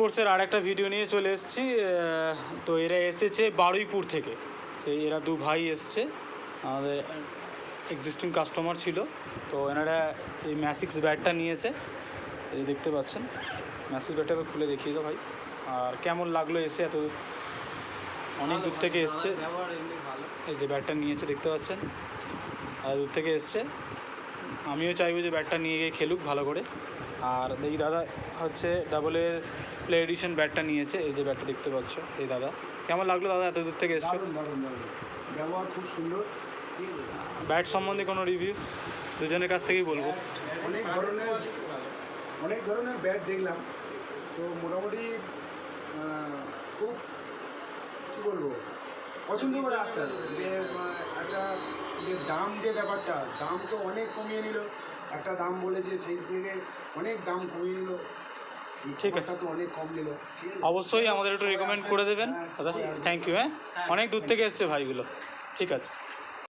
স্পোর্টসের আর একটা ভিডিও নিয়ে চলে এসেছি। তো এরা এসেছে বারুইপুর থেকে, সেই এরা দু ভাই এসছে, আমাদের এক্সিস্টিং কাস্টমার ছিল। তো এনারা এই ম্যাসিক্স ব্যাটটা নিয়েছে, এই দেখতে পাচ্ছেন। ম্যাসিক্স ব্যাটটাকে খুলে দেখিয়ে দাও ভাই। আর কেমন লাগলো এসে? এত অনেক দূর থেকে এসছে, এই যে ব্যাটটা নিয়েছে দেখতে পাচ্ছেন, আর দূর থেকে এসছে। আমিও চাইবো যে ব্যাটটা নিয়ে গিয়ে খেলুক ভালো করে। আর এই দাদা হচ্ছে ডাবলের প্লে এডিশন ব্যাটটা নিয়েছে, এই যে ব্যাটটা দেখতে পাচ্ছ। এই দাদা কেমন লাগলো দাদা, এত দূর থেকে এসছো? ব্যবহার খুব সুন্দর। ব্যাট সম্বন্ধে কোনো রিভিউ দুজনের কাছ থেকেই বলবো। অনেক ধরনের ব্যাট দেখলাম, তো মোটামুটি খুব কী বলবো, পছন্দ করে আসতে হবে। যে একটা যে দাম, যে ব্যাপারটা, দাম তো অনেক কমিয়ে নিল। একটা দাম বলেছে, সেই থেকে অনেক দাম কমিয়ে নিল। ঠিক আছে, তো অনেক কম নিল। অবশ্যই আমাদের একটু রেকমেন্ড করে দেবেন দাদা। Thank you. হ্যাঁ, অনেক দূর থেকে এসছে ভাইগুলো। ঠিক আছে।